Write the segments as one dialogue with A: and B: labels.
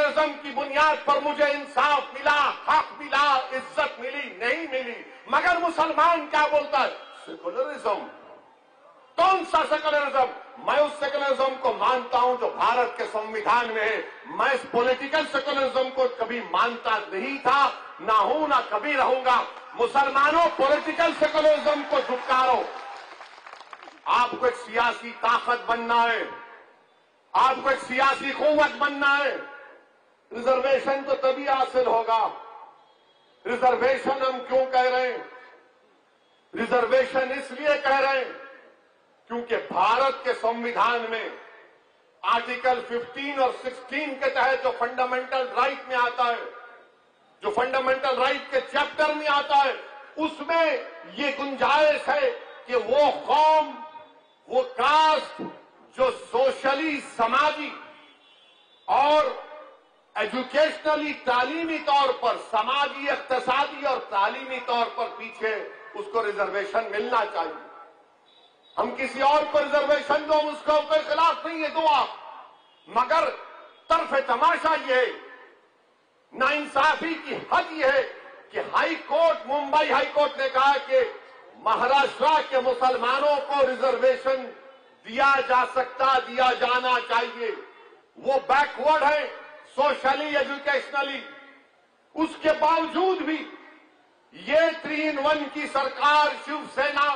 A: Secularism کی بنیاد پر مجھے انصاف ملا، حق ملا، عزت ملی، نہیں ملی. مگر مسلمان کیا بولتا ہے؟ سیکولرزم. کون سا سیکولرزم؟ میں اس سیکولرزم کو مانتا ہوں جو بھارت کے سنویدھان میں ہے. میں اس پولیٹیکل سیکولرزم کو کبھی مانتا نہیں تھا، نہ ہوں، نہ کبھی رہوں گا. مسلمانوں، پولیٹیکل سیکولرزم کو دھتکارو. آپ کو ایک سیاسی طاقت بننا ہے، آپ کو ایک سیاسی قوت بننا ہے. ریزرویشن تو تبھی حاصل ہوگا. ریزرویشن ہم کیوں کہہ رہے ہیں؟ ریزرویشن اس لیے کہہ رہے ہیں کیونکہ بھارت کے سنویدھان میں آرٹیکل 15 اور 16 کے تحت جو فنڈامنٹل رائٹ میں آتا ہے، جو فنڈامنٹل رائٹ کے چیپٹر میں آتا ہے، اس میں یہ گنجائش ہے کہ وہ قوم، وہ کاسٹ جو سوشلی، سماجی اور ایجوکیشنلی، تعلیمی طور پر، سماجی، اقتصادی اور تعلیمی طور پر پیچھے، اس کو ریزرویشن ملنا چاہیے. ہم کسی اور کو ریزرویشن دو، اس کا کوئی خلاف نہیں ہے، دو آپ. مگر طرف تماشا یہ ہے، ناانصافی کی حد یہ ہے کہ high court, Mumbai high court نے کہا کہ مہاراشٹر کے مسلمانوں کو ریزرویشن دیا جا سکتا، دیا جانا چاہیے. وہ بیکورڈ ہے سوشلی، ایجوکیشنلی. اس کے باوجود بھی یہ 3-in-1 کی سرکار، شیو سینا،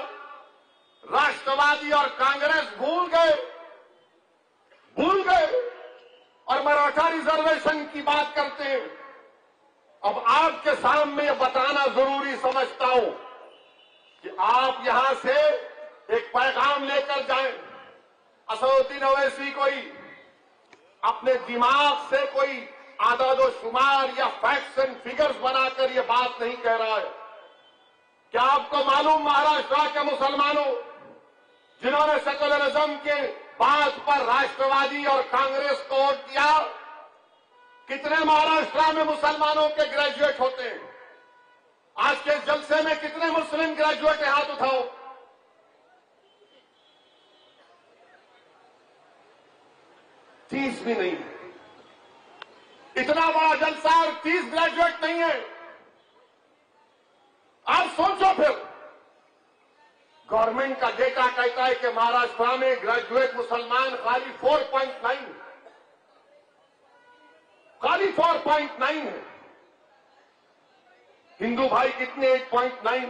A: راشٹروادی اور کانگریس بھول گئے اور مراٹھا ریزرویشن کی بات کرتے ہیں. اب آپ کے سامنے یہ بتانا ضروری سمجھتا ہوں کہ آپ یہاں سے ایک پیغام لے کر جائیں. اسدالدین اویسی کوئی اپنے دماغ سے کوئی اعداد و شمار یا فیکٹس اینڈ فگرز بنا کر یہ بات نہیں کہہ رہا ہے. کیا آپ کو معلوم مہاراشٹر کے مسلمانوں جنہوں نے سیکولرزم کے بات پر راشٹروادی اور کانگریس کو ووٹ دیا، کتنے مہاراشٹر میں مسلمانوں کے گریجویٹ ہوتے ہیں؟ آج کے جلسے میں کتنے مسلم گریجویٹ ہیں؟ ہاتھ اٹھاؤ. 30 بھی نہیں. اتنا بڑا جلسہ اور 30 گریجویٹ نہیں ہے. آپ سوچو پھر. گورنمنٹ کا ڈیٹا کہتا ہے کہ مہاراشٹر میں گریجویٹ مسلمان خالی 4.9 ہے. ہندو بھائی کتنے؟ 8.9.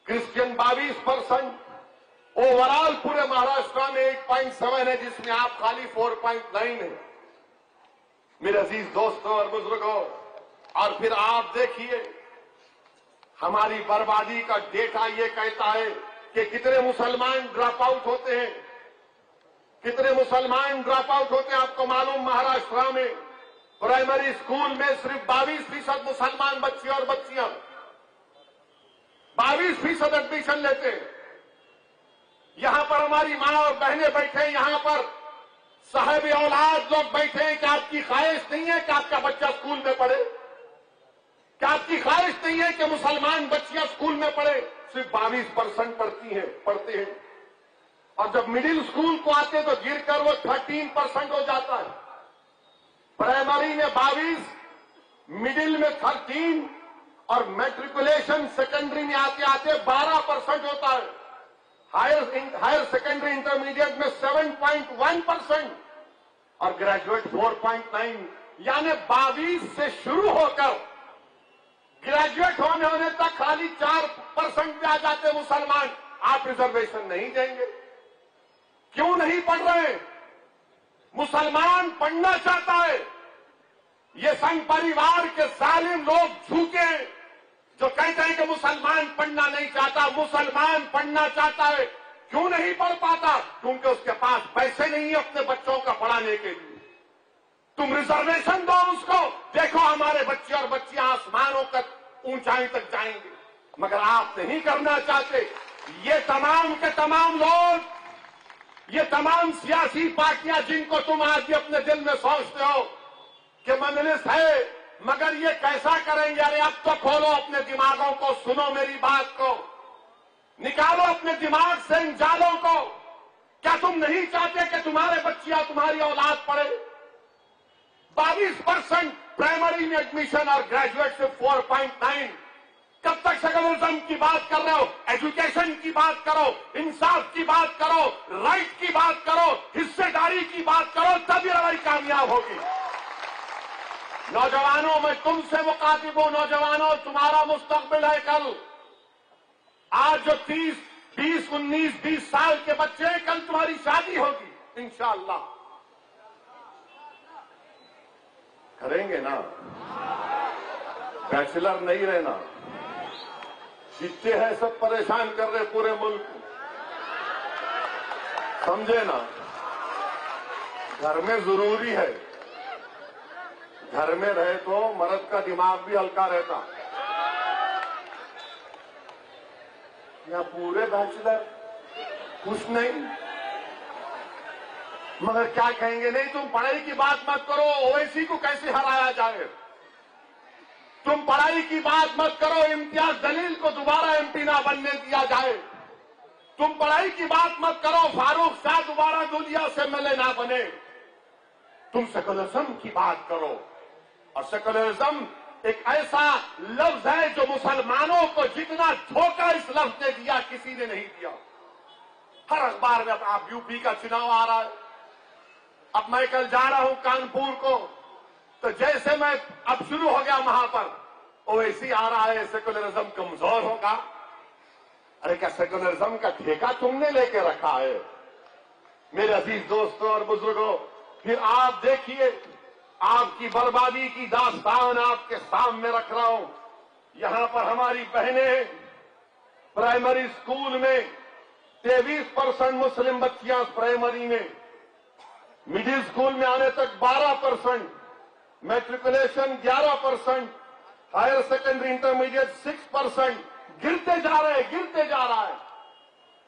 A: کرسچن 22%. اوور آل پورے مہاراشٹر میں 8.7 ہے، جس میں آپ خالی 4.9 ہیں. میرے عزیز دوستوں اور بزرگوں، اور پھر آپ دیکھیے ہماری بربادی کا ڈیٹا یہ کہتا ہے کہ کتنے مسلمان ڈراپ آؤٹ ہوتے ہیں. کتنے مسلمان ڈراپ آؤٹ ہوتے ہیں آپ کو معلوم؟ مہاراشٹر میں پرائمری اسکول میں صرف 22% مسلمان بچے اور بچیاں 22% ایڈمیشن لیتے ہیں. یہاں پر ہماری ماں اور بہنیں بیٹھے ہیں، یہاں پر صاحب اولاد لوگ بیٹھے ہیں. کیا آپ کی خواہش نہیں ہے کہ آپ کا بچہ اسکول میں پڑھے؟ کیا آپ کی خواہش نہیں ہے کہ مسلمان بچیاں اسکول میں پڑھے؟ صرف 22% پڑھتے ہیں. اور جب مڈل اسکول کو آتے تو گر کر وہ 13% ہو جاتا ہے. پرائمری میں 22، مڈل میں 13 اور میٹریکولیشن سیکنڈری میں آتے آتے 12% ہوتا ہے. ہائر سیکنڈری انٹرمیڈیٹ میں 7.1% اور گریجویٹ 4.9. یعنی 22 سے شروع ہو کر گریجویٹ ہونے تک خالی 4% پہ آ جاتے مسلمان. آپ ریزرویشن نہیں دیں گے؟ کیوں نہیں پڑھ رہے؟ مسلمان پڑھنا چاہتا ہے. یہ سنگ پریوار کے ظالم لوگ جھوٹے ہیں جو کہتے ہیں کہ مسلمان پڑھنا نہیں چاہتا. مسلمان پڑھنا چاہتا ہے. کیوں نہیں پڑھ پاتا؟ کیونکہ اس کے پاس پیسے نہیں ہیں اپنے بچوں کا پڑھانے کے لیے. تم ریزرویشن دو اس کو، دیکھو ہمارے بچے اور بچیاں آسمانوں تک، اونچائی تک جائیں گے. مگر آپ نہیں کرنا چاہتے. یہ تمام کے تمام لوگ، یہ تمام سیاسی پارٹیاں جن کو تم آج بھی اپنے دل میں سوچتے ہو کہ مجلس ہے، مگر یہ کیسا کریں گے؟ ارے اب تو کھولو اپنے دماغوں کو، سنو میری بات کو، نکالو اپنے دماغ سے ان جالوں کو. کیا تم نہیں چاہتے کہ تمہارے بچیاں، تمہاری اولاد پڑھے؟ 22% پرائمری میں ایڈمیشن اور گریجویٹ سے 4.9. کب تک سیکولرزم کی بات کر رہے ہو؟ ایجوکیشن کی بات کرو، انصاف کی بات کرو، رائٹ کی بات کرو، حصے داری کی بات کرو، تب یہ لڑائی کامیاب ہوگی. نوجوانوں، میں تم سے مخاطب ہوں. نوجوانوں، تمہارا مستقبل ہے کل. آج جو 30، 20، 19، 20 سال کے بچے ہیں، کل تمہاری شادی ہوگی انشاءاللہ. کریں گے نا؟ بیچلر نہیں رہنا. جتنے ہیں سب پریشان کر رہے پورے ملک کو. سمجھے نا؟ گھر میں ضروری ہے. گھر میں رہے تو مرد کا دماغ بھی ہلکا رہتا. یہاں پورے بیچلر کچھ نہیں، مگر کیا کہیں گے؟ نہیں، تم پڑھائی کی بات مت کرو، اویسی کو کیسے ہرایا جائے. تم پڑھائی کی بات مت کرو، امتیاز جلیل کو دوبارہ ایم پی نہ بننے دیا جائے. تم پڑھائی کی بات مت کرو، فاروق شاہ دوبارہ دنیا سے ملے نہ بنے. تم سیکولرزم کی بات کرو. اور سیکولرزم ایک ایسا لفظ ہے جو مسلمانوں کو جتنا دھوکہ اس لفظ نے دیا کسی نے نہیں دیا. ہر اخبار میں آپ یو پی کا چناؤ آ رہا ہے. اب میں کل جا رہا ہوں کانپور کو، تو جیسے میں اب شروع ہو گیا وہاں پر، ویسے آ رہا ہے سیکولرزم کمزور ہوگا. ارے کیا سیکولرزم کا ٹھیکہ تم نے لے کے رکھا ہے؟ میرے عزیز دوستوں اور بزرگوں، پھر آپ دیکھیے، آپ کی بربادی کی داستان آپ کے سامنے رکھ رہا ہوں. یہاں پر ہماری بہنیں پرائمری اسکول میں 23% مسلم بچیاں پرائمری میں، مڈل اسکول میں آنے تک 12%، میٹریکولیشن 11%، ہائر سیکنڈری انٹرمیڈیٹ 6%. گرتے جا رہا ہے،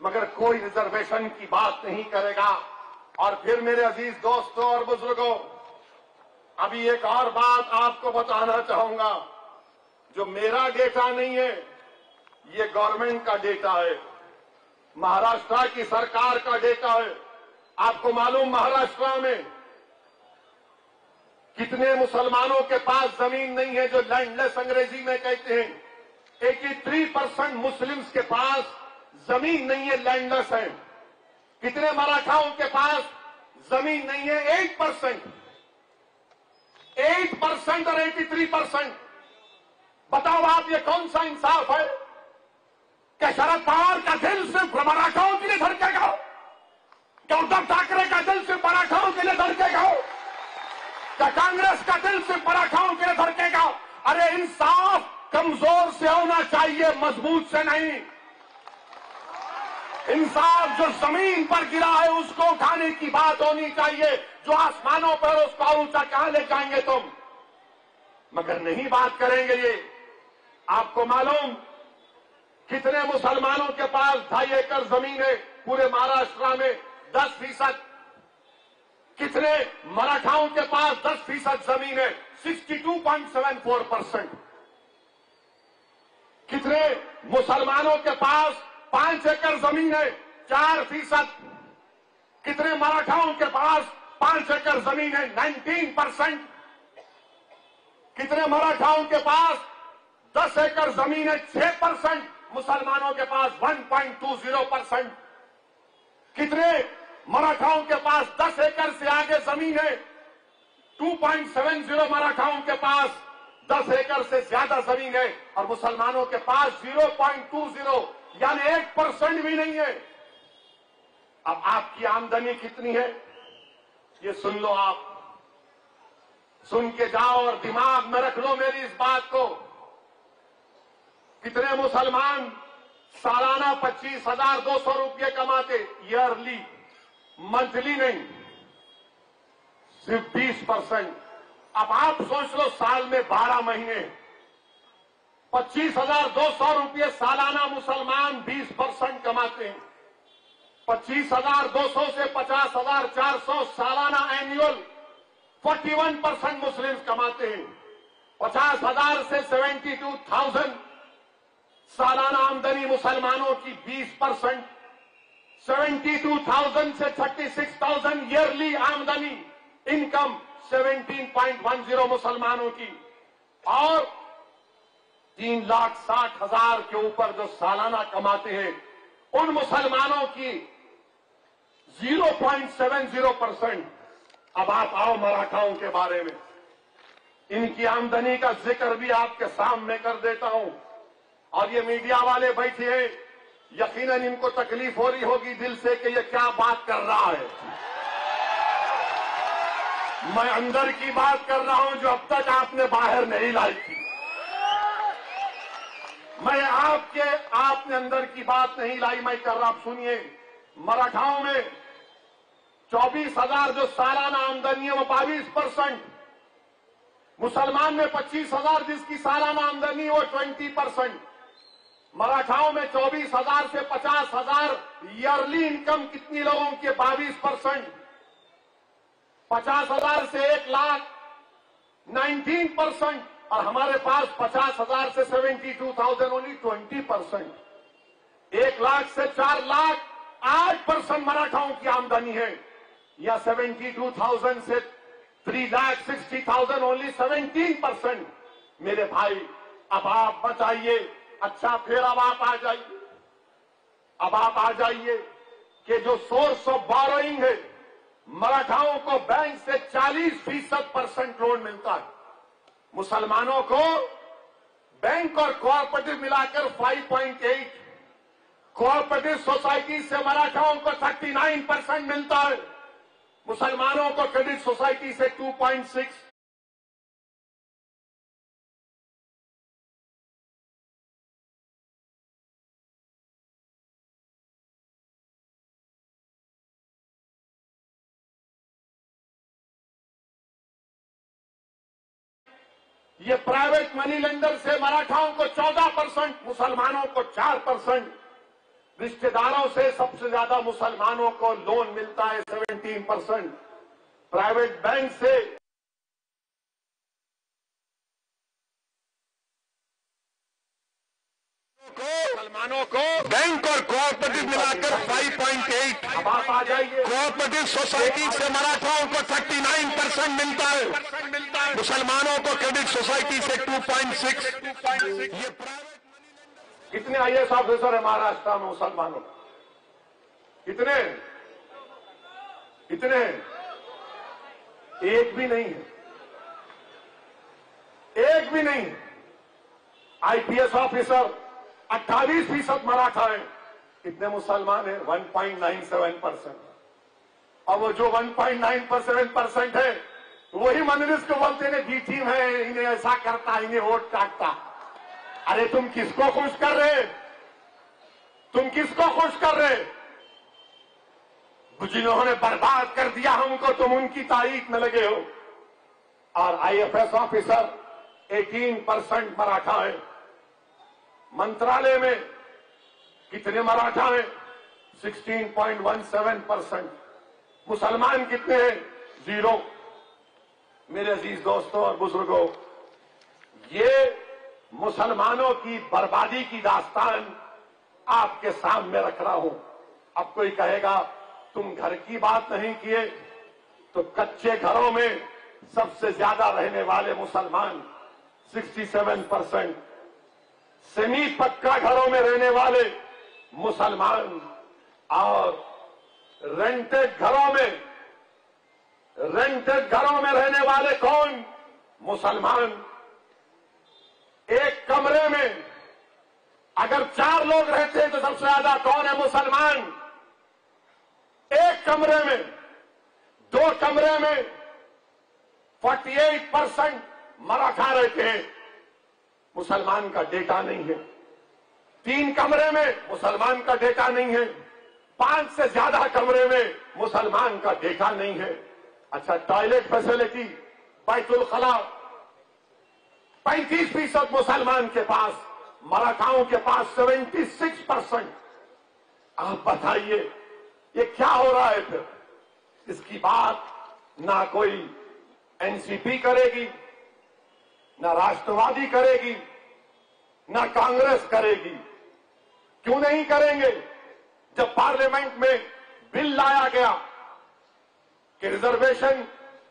A: مگر کوئی ریزرویشن کی بات نہیں کرے گا. اور پھر میرے عزیز دوستوں اور بزرگوں، ابھی ایک اور بات آپ کو بتانا چاہوں گا، جو میرا ڈیٹا نہیں ہے، یہ گورنمنٹ کا ڈیٹا ہے، مہاراشٹر کی سرکار کا ڈیٹا ہے. آپ کو معلوم مہاراشٹر میں کتنے مسلمانوں کے پاس زمین نہیں ہے، جو لینڈ لیس انگریزی میں کہتے ہیں. 83% مسلمز کے پاس زمین نہیں ہے، لینڈ لیس ہے. کتنے مراٹھاؤں کے پاس زمین نہیں ہے؟ 8%. 8% اور 83%. بتاؤ آپ، یہ کون سا انصاف ہے؟ کیا شرد پوار کا دل صرف مراٹھاؤں کے لیے دھڑکے گا؟ کیا ادھو ٹھاکرے کا دل صرف مراٹھاؤں کے لیے دھڑکے گا؟ کیا کانگریس کا دل صرف مراٹھاؤں کے لیے دھڑکے گا؟ ارے انصاف کمزور سے ہونا چاہیے، مضبوط سے نہیں. انصاف جو زمین پر گرا ہے اس کو اٹھانے کی بات ہونی چاہیے. جو آسمانوں پر اس کو اونچا کہاں لے جائیں گے تم؟ مگر نہیں بات کریں گے. یہ آپ کو معلوم کتنے مسلمانوں کے پاس 2.5 ایکڑ زمین ہے پورے مہاراشٹر میں؟ 10%. کتنے مراٹھاؤں کے پاس 10% زمین ہے؟ 62.74%. کتنے مسلمانوں کے پاس 5 ایکڑ زمین ہے؟ 4%. کتنے مراٹھاؤں کے پاس 5 ایکڑ زمین ہے؟ 19%. کتنے مراٹھاؤں کے پاس 10 ایکڑ زمین ہے؟ 6%. مسلمانوں کے پاس 1.20%. کتنے مراٹھاؤں کے پاس 10 ایکڑ سے آگے زمین ہے؟ 2.70. مراٹھاؤں کے پاس 10 ایکڑ سے زیادہ زمین ہے اور مسلمانوں کے پاس 0.20، یعنی 1% بھی نہیں ہے. اب آپ کی آمدنی کتنی ہے یہ سن لو. آپ سن کے جاؤ اور دماغ میں رکھ لو میری اس بات کو. کتنے مسلمان سالانہ 25,200 روپئے کماتے؟ ایئرلی، منتھلی نہیں، صرف 20%. اب آپ سوچ لو، سال میں 12 مہینے 25,200 روپئے سالانہ مسلمان 20% کماتے ہیں. 25,200 سے 50,400 سالانہ اینیول 41% مسلم کماتے ہیں. 50,000 سے 72,000 سالانہ آمدنی مسلمانوں کی 20%. 72,000 سے 36,000 ایئرلی آمدنی انکم 17.10 मुसलमानों की और 3,60,000 के ऊपर जो सालाना कमाते हैं उन मुसलमानों की 0.70%। अब आप आओ मराठाओं के बारे में, इनकी आमदनी का जिक्र भी आपके सामने कर देता हूं। और ये मीडिया वाले बैठे हैं, यकीनन इनको तकलीफ हो रही होगी दिल से कि ये क्या बात कर रहा है। मैं अंदर की बात कर रहा हूं जो अब तक आपने बाहर नहीं लाई थी। मैं आपने अंदर की बात नहीं लाई, मैं कर रहा। आप सुनिए, मराठाओं में 24,000 जो सालाना आमदनी है वो 22%, मुसलमान में 25,000 जिसकी सालाना आमदनी है वो 20%। मराठाओं में 24,000 से 50,000 ईयरली इनकम कितनी लोगों की? 22%। 50,000 से 1 लाख 19%। और हमारे पास 50,000 से 72,000 ओनली 20%। 1 लाख से 4 लाख 8% मराठाओं की आमदनी है, या 72,000 से 3,60,000 ओनली 17%। मेरे भाई अब आप बताइए, अच्छा फिर अब आप आ जाइए कि जो सोर्स ऑफ बोरोइंग है, मराठाओं को बैंक से 40% लोन मिलता है, मुसलमानों को बैंक और कोऑपरेटिव मिलाकर 5.8, कोऑपरेटिव सोसाइटी से मराठाओं को 39% मिलता है, मुसलमानों को क्रेडिट सोसाइटी से 2.6। ये प्राइवेट मनी लेंडर से मराठाओं को 14%, मुसलमानों को 4%। रिश्तेदारों से सबसे ज्यादा मुसलमानों को लोन मिलता है 17%। प्राइवेट बैंक से मुसलमानों को बैंक और कोऑपरेटिव मिलाकर 5.8। अब आप आ जाइए, कोऑपरेटिव सोसाइटी से मराठाओं को 39% मिलता है, मुसलमानों को क्रेडिट सोसाइटी से 2.6। ये कितने आईएएस ऑफिसर है महाराष्ट्र में मुसलमानों? कितने? एक भी नहीं है, एक भी नहीं है। आईपीएस ऑफिसर 28% मराठा है, कितने मुसलमान है? 1.97%। और वो जो 1.97% है वही मजलिस को बोलते हैं बी टीम है, इन्हें ऐसा करता, इन्हें वोट काटता। अरे तुम किसको खुश कर रहे? तुम किसको खुश कर रहे? जिन्होंने बर्बाद कर दिया हमको, तुम उनकी तारीफ में लगे हो। और आईएफएस ऑफिसर 18% मराठा है। मंत्रालय में कितने मराठा हैं? 16.17%। मुसलमान कितने हैं? 0। मेरे अजीज दोस्तों और बुजुर्गों, ये मुसलमानों की बर्बादी की दास्तान आपके सामने रख रहा हूं। अब कोई कहेगा तुम घर की बात नहीं किए, तो कच्चे घरों में सबसे ज्यादा रहने वाले मुसलमान 67%, सेमी पक्का घरों में रहने वाले मुसलमान, और रेंटेड घरों में रहने वाले कौन? मुसलमान। एक कमरे में अगर 4 लोग रहते हैं तो सबसे ज्यादा कौन है? मुसलमान। एक कमरे में, 2 कमरे में 48% मराठा रहते हैं, मुसलमान का डेटा नहीं है। 3 कमरे में मुसलमान का डेटा नहीं है, 5 से ज्यादा कमरे में मुसलमान का डेटा नहीं है। अच्छा, टॉयलेट फैसिलिटी, बैतुल खला 35% मुसलमान के पास, मराठाओं के पास 76%। आप बताइए ये क्या हो रहा है फिर? इसकी बात ना कोई एनसीपी करेगी, ना राष्ट्रवादी करेगी, ना कांग्रेस करेगी। क्यों नहीं करेंगे? जब पार्लियामेंट में बिल लाया गया कि रिजर्वेशन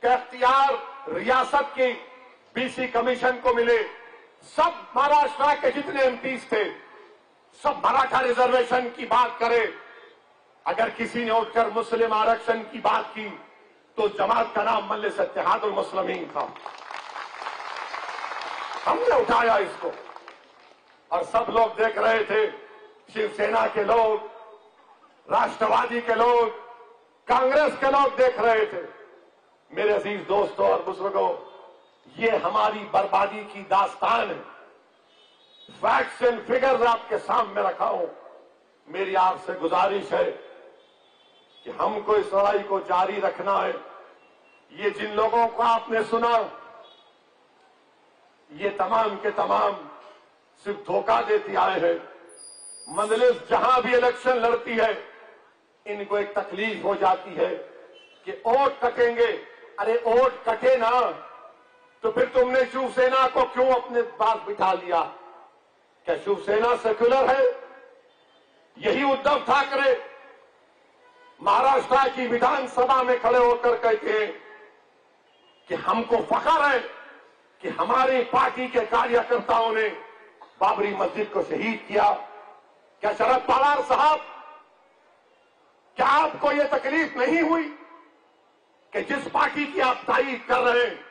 A: का इख्तियार रियासत की बीसी कमीशन को मिले। सब महाराष्ट्र के जितने एमपीज थे सब मराठा रिजर्वेशन की बात करे। अगर किसी ने उठकर मुस्लिम आरक्षण की बात की तो जमात का नाम मजलिस इत्तेहादुल मुस्लिमीन था। हमने उठाया इसको और सब लोग देख रहे थे, शिवसेना के लोग, राष्ट्रवादी के लोग, कांग्रेस के लोग देख रहे थे। मेरे अजीज दोस्तों और बुजुर्गों, ये हमारी बर्बादी की दास्तान है। फैक्ट्स एंड फिगर्स आपके सामने रखा हूं। मेरी आपसे गुजारिश है कि हमको इस लड़ाई को जारी रखना है। ये जिन लोगों को आपने सुना, ये तमाम के तमाम सिर्फ धोखा देते आए हैं। मजलिस जहां भी इलेक्शन लड़ती है, इनको एक तकलीफ हो जाती है कि वोट कटेंगे। अरे वोट कटे ना तो फिर तुमने शिवसेना को क्यों अपने पास बिठा लिया? क्या शिवसेना सेक्युलर है? यही उद्धव ठाकरे महाराष्ट्र की विधानसभा में खड़े होकर कहते हैं कि हमको फख्र है कि हमारी पार्टी के कार्यकर्ताओं ने बाबरी मस्जिद को शहीद किया। क्या शरद पवार साहब, क्या आपको यह तकलीफ नहीं हुई कि जिस पार्टी की आप तारीफ कर रहे हैं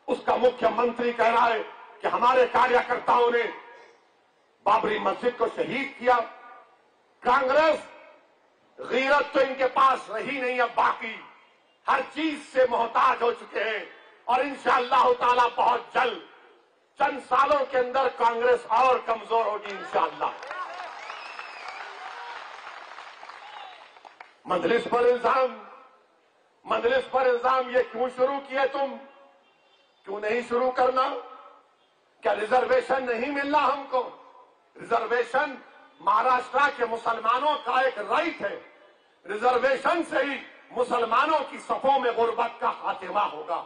A: उसका मुख्यमंत्री कह रहा है कि हमारे कार्यकर्ताओं ने बाबरी मस्जिद को शहीद किया? कांग्रेस गीरत तो इनके पास रही नहीं, अब बाकी हर चीज से मोहताज हो चुके हैं। और इंशाअल्लाह ताला बहुत जल्द, चंद सालों के अंदर कांग्रेस और कमजोर होगी इंशाअल्लाह। मजलिस पर इल्जाम ये क्यों शुरू किए तुम? क्यों नहीं शुरू करना? क्या रिजर्वेशन नहीं मिलना हमको? रिजर्वेशन महाराष्ट्र के मुसलमानों का एक राइट है। रिजर्वेशन से ही मुसलमानों की सफों में गुर्बत का खात्मा होगा।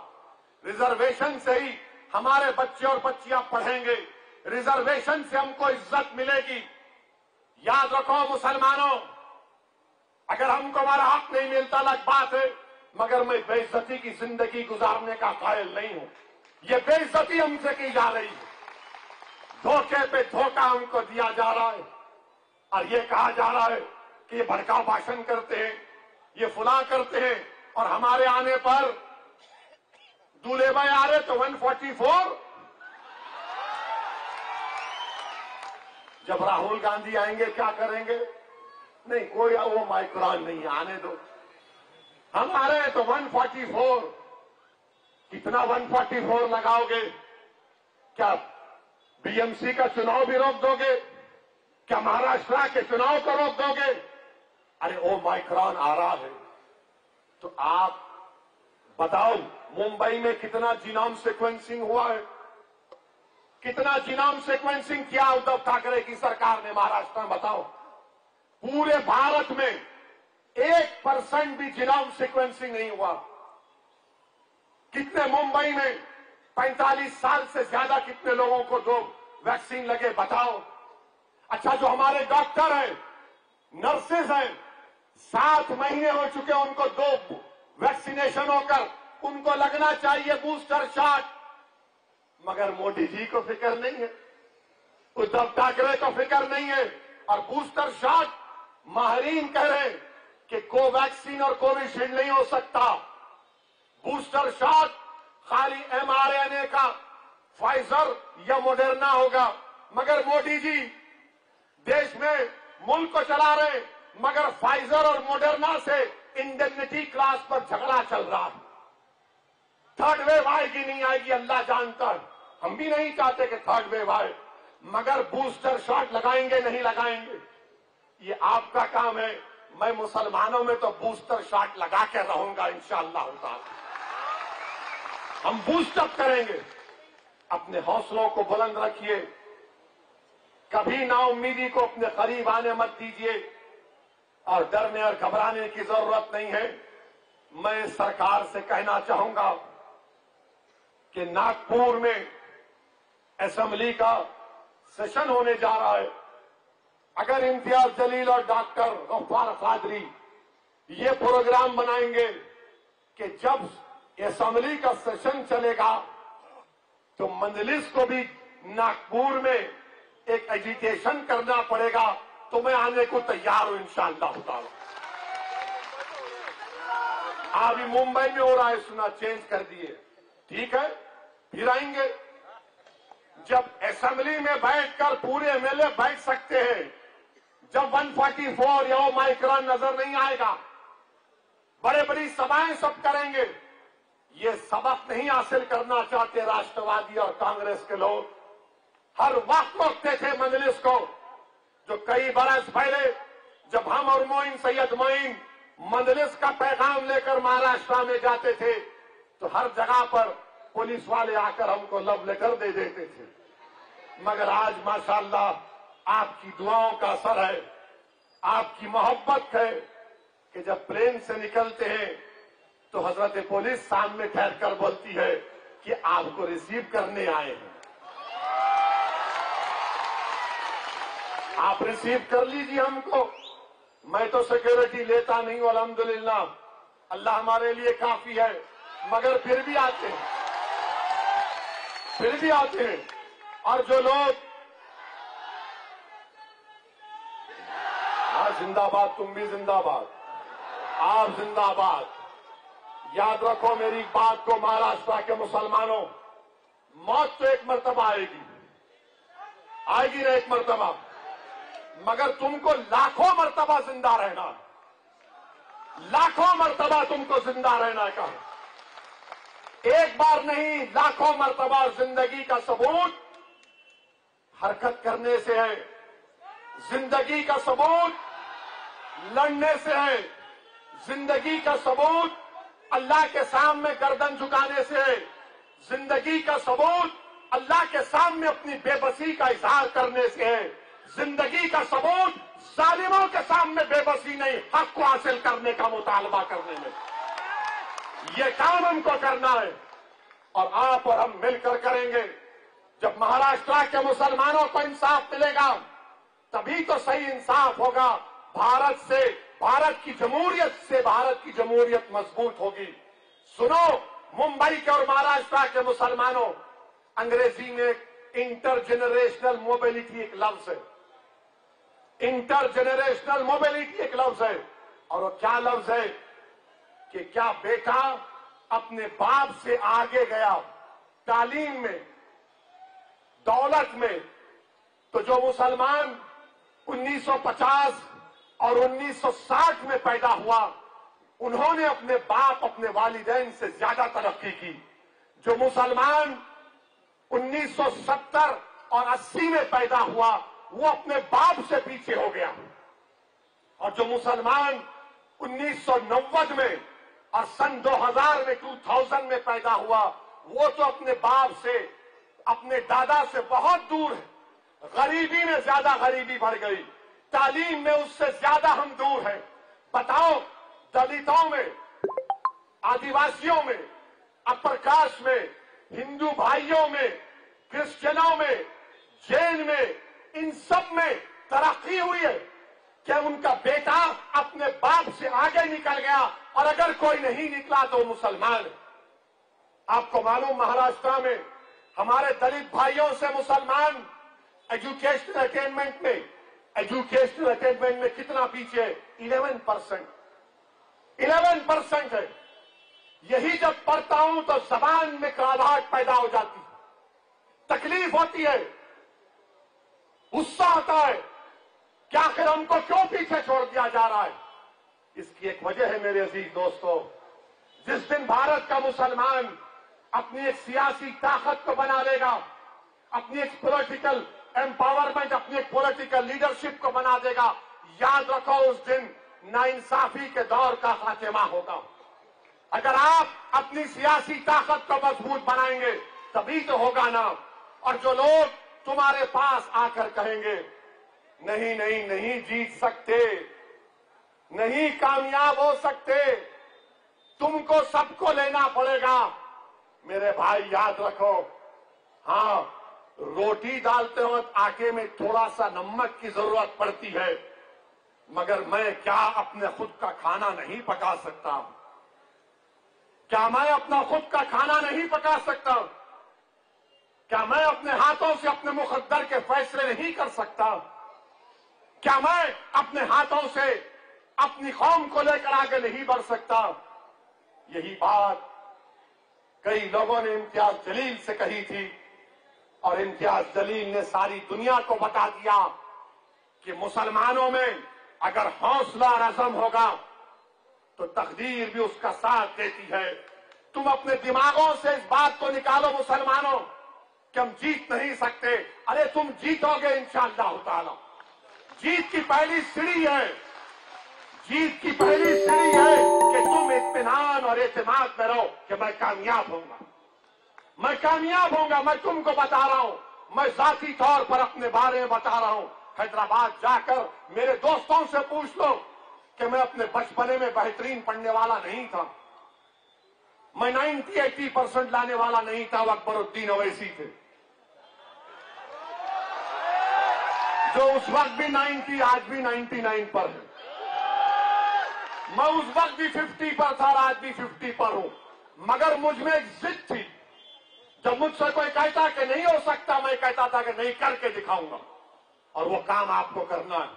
A: रिजर्वेशन से ही हमारे बच्चे और बच्चियां पढ़ेंगे। रिजर्वेशन से हमको इज्जत मिलेगी। याद रखो मुसलमानों, अगर हमको हमारा हक नहीं मिलता अलग बात है, मगर मैं बेइज्जती की जिंदगी गुजारने का कायल नहीं हूं। ये बेइज्जती हमसे की जा रही है, धोखे पे धोखा हमको दिया जा रहा है और ये कहा जा रहा है कि ये भड़काऊ भाषण करते हैं, ये फुला करते हैं। और हमारे आने पर दूल्हे भाई आ रहे तो 144, जब राहुल गांधी आएंगे क्या करेंगे? नहीं, कोई वो माइक्रोन नहीं, आने दो। हम आ रहे हैं तो 144, कितना 144 लगाओगे? क्या बीएमसी का चुनाव भी रोक दोगे? क्या महाराष्ट्र के चुनाव को रोक दोगे? अरे ओ माइक्रोन आ रहा है तो आप बताओ, मुंबई में कितना जीनोम सीक्वेंसिंग हुआ है? कितना जीनोम सीक्वेंसिंग किया उद्धव ठाकरे की सरकार ने महाराष्ट्र में? बताओ। पूरे भारत में 1% भी जीनोम सीक्वेंसिंग नहीं हुआ। कितने मुंबई में 45 साल से ज्यादा कितने लोगों को 2 वैक्सीन लगे? बताओ। अच्छा, जो हमारे डॉक्टर हैं, नर्सेज हैं, 7 महीने हो चुके उनको 2 वैक्सीनेशन होकर, उनको लगना चाहिए बूस्टर शॉट, मगर मोदी जी को फिक्र नहीं है, उद्धव ठाकरे को फिक्र नहीं है। और बूस्टर शॉट माहिरीन कह रहे हैं कि कोवैक्सीन और कोविशील्ड नहीं हो सकता। बूस्टर शॉट खाली mRNA का फाइजर या मॉडर्ना होगा। मगर मोदी जी देश में मुल्क को चला रहे, मगर फाइजर और मॉडर्ना से इंडेमनिटी क्लास पर झगड़ा चल रहा है। थर्ड वेव आएगी नहीं आएगी अल्लाह जानता है, हम भी नहीं चाहते कि थर्ड वेव आए, मगर बूस्टर शॉट लगाएंगे नहीं लगाएंगे ये आपका काम है। मैं मुसलमानों में तो बूस्टर शॉट लगा के रहूंगा इंशाअल्लाह ताला। हम बूस्टअप करेंगे। अपने हौसलों को बुलंद रखिए, कभी नाउम्मीदी को अपने करीब आने मत दीजिए और डरने और घबराने की जरूरत नहीं है। मैं सरकार से कहना चाहूंगा कि नागपुर में असेंबली का सेशन होने जा रहा है। अगर इम्तियाज जलील और डॉक्टर गफ्फार कादरी ये प्रोग्राम बनाएंगे कि जब असेंबली का सेशन चलेगा तो मजलिस को भी नागपुर में एक एजुकेशन करना पड़ेगा, तो मैं आने को तैयार हूं इंशाअल्लाह ताला। अभी मुंबई में हो रहा है, सुना चेंज कर दिए, ठीक है, फिर आएंगे। जब असेंबली में बैठकर पूरे एमएलए बैठ सकते हैं, जब 144 या माइक्रोन नजर नहीं आएगा, बड़े बड़ी सभाएं सब करेंगे, ये सबक नहीं हासिल करना चाहते राष्ट्रवादी और कांग्रेस के लोग। हर वक्त रोकते थे मजलिस को। जो कई बरस पहले जब हम और मोइन सैयद मोइन मजलिस का पैगाम लेकर महाराष्ट्र में जाते थे, तो हर जगह पर पुलिस वाले आकर हमको लव लेटर दे देते थे। मगर आज माशाअल्लाह आपकी दुआओं का असर है, आपकी मोहब्बत है कि जब प्लेन से निकलते हैं तो हजरत पुलिस सामने ठहरकर बोलती है कि आपको रिसीव करने आए हैं, आप रिसीव कर लीजिए हमको। मैं तो सिक्योरिटी लेता नहीं हूं, अल्हम्दुलिल्लाह, अल्लाह हमारे लिए काफी है, मगर फिर भी आते हैं, फिर भी आते हैं। और जो लोग, हाँ जिंदाबाद, तुम भी जिंदाबाद, आप जिंदाबाद। याद रखो मेरी बात को, महाराष्ट्र के मुसलमानों, मौत तो एक मर्तबा आएगी, आएगी ना एक मर्तबा, मगर तुमको लाखों मर्तबा जिंदा रहना, लाखों मर्तबा तुमको जिंदा रहना का, एक बार नहीं लाखों मर्तबा। जिंदगी का सबूत हरकत करने से है, जिंदगी का सबूत लड़ने से है, जिंदगी का सबूत अल्लाह के सामने गर्दन झुकाने से है, जिंदगी का सबूत अल्लाह के सामने अपनी बेबसी का इजहार करने से है, जिंदगी का सबूत जालिमों के सामने बेबसी नहीं, हक को हासिल करने का मुतालबा करने में। ये काम हमको करना है और आप और हम मिलकर करेंगे। जब महाराष्ट्र के मुसलमानों को इंसाफ मिलेगा तभी तो सही इंसाफ होगा। भारत से, भारत की जमहूरियत से भारत की जमहूरियत मजबूत होगी। सुनो मुंबई के और महाराष्ट्र के मुसलमानों, अंग्रेजी में इंटरजेनरेशनल मोबिलिटी एक लफ्ज है, इंटरजेनरेशनल मोबिलिटी एक लफ्ज है। और वो क्या लफ्ज है कि क्या बेटा अपने बाप से आगे गया तालीम में, दौलत में, तो जो मुसलमान 1950 और 1960 में पैदा हुआ उन्होंने अपने बाप, अपने वालिदैन से ज्यादा तरक्की की। जो मुसलमान 1970 और 80 में पैदा हुआ वो अपने बाप से पीछे हो गया, और जो मुसलमान 1990 में और सन 2000 में 2000 में पैदा हुआ वो तो अपने बाप से, अपने दादा से बहुत दूर है। गरीबी में ज्यादा गरीबी बढ़ गई, तालीम में उससे ज्यादा हम दूर हैं। बताओ दलितों में, आदिवासियों में, अपर कास्ट में, हिंदू भाइयों में, क्रिश्चियनों में, जैन में, इन सब में तरक्की हुई है क्या? उनका बेटा अपने बाप से आगे निकल गया, और अगर कोई नहीं निकला तो मुसलमान है। आपको मालूम महाराष्ट्र में हमारे दलित भाइयों से मुसलमान एजुकेशनल अटेनमेंट में, एजुकेशनल अटेनमेंट में कितना पीछे है? 11% है। यही जब पढ़ता हूं तो जबान में कराहट पैदा हो जाती, तकलीफ होती है, गुस्सा आता है कि आखिर हमको क्यों पीछे छोड़ दिया जा रहा है। इसकी एक वजह है मेरे अजीज दोस्तों, जिस दिन भारत का मुसलमान अपनी एक सियासी ताकत को बना लेगा, अपनी एक पॉलिटिकल एम्पावरमेंट, अपनी एक पॉलिटिकल लीडरशिप को बना देगा, याद रखो उस दिन नाइंसाफी के दौर का खात्मा होगा। अगर आप अपनी सियासी ताकत को मजबूत बनाएंगे तभी तो होगा ना। और जो लोग तुम्हारे पास आकर कहेंगे नहीं नहीं नहीं जीत सकते, नहीं कामयाब हो सकते, तुमको सबको लेना पड़ेगा, मेरे भाई याद रखो, हां रोटी डालते वक्त आटे में थोड़ा सा नमक की जरूरत पड़ती है, मगर मैं क्या अपने खुद का खाना नहीं पका सकता? क्या मैं अपना खुद का खाना नहीं पका सकता? क्या मैं अपने हाथों से अपने मुकद्दर के फैसले नहीं कर सकता? क्या मैं अपने हाथों से अपनी कौम को लेकर आगे नहीं बढ़ सकता? यही बात कई लोगों ने इम्तियाज जलील से कही थी और इम्तियाज जलील ने सारी दुनिया को बता दिया कि मुसलमानों में अगर हौसला और अज़म होगा तो तकदीर भी उसका साथ देती है। तुम अपने दिमागों से इस बात को निकालो मुसलमानों कि हम जीत नहीं सकते। अरे तुम जीतोगे इंशाअल्लाह ताला। जीत की पहली सीढ़ी है, जीत की पहली सीढ़ी है कि तुम इत्मीनान और एतमाद में रहो कि मैं कामयाब होऊंगा, मैं कामयाब होऊंगा। मैं तुमको बता रहा हूं, मैं जाती तौर पर अपने बारे में बता रहा हूं। हैदराबाद जाकर मेरे दोस्तों से पूछ लो कि मैं अपने बचपने में बेहतरीन पढ़ने वाला नहीं था। मैं 90-80% लाने वाला नहीं था। वो अकबरुद्दीन अवैसी थे जो उस वक्त भी 90, आज भी 99 पर है। मैं उस वक्त भी 50 पर था और आज भी 50 पर हूं। मगर मुझ में एक जिद थी। जब मुझसे कोई कहता कि नहीं हो सकता, मैं कहता था कि नहीं, करके दिखाऊंगा। और वो काम आपको करना है।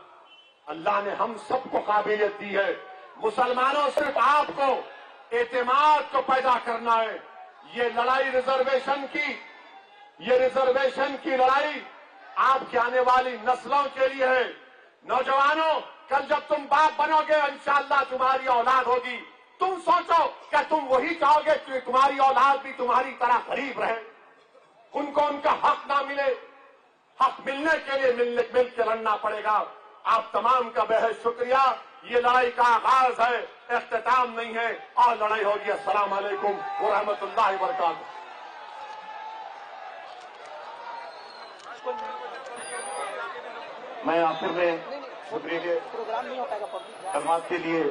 A: अल्लाह ने हम सबको काबिलियत दी है। मुसलमानों, सिर्फ आपको एतमाद को पैदा करना है। ये लड़ाई रिजर्वेशन की, ये रिजर्वेशन की लड़ाई आपकी आने वाली नस्लों के लिए है। नौजवानों, कल जब तुम बाप बनोगे इंशाअल्लाह तुम्हारी औलाद होगी। तुम सोचो क्या तुम वही चाहोगे कि तुम्हारी औलाद भी तुम्हारी तरह गरीब रहे, उनको उनका हक ना मिले? हक मिलने के लिए मिल के लड़ना पड़ेगा। आप तमाम का बेहद शुक्रिया। ये लड़ाई का आगाज है, इख्तिताम नहीं है, और लड़ाई होगी। अस्सलाम वालेकुम व रहमतुल्लाहि व बरकातहू।
B: मैं आखिर में शुक्रिया के कलमात के लिए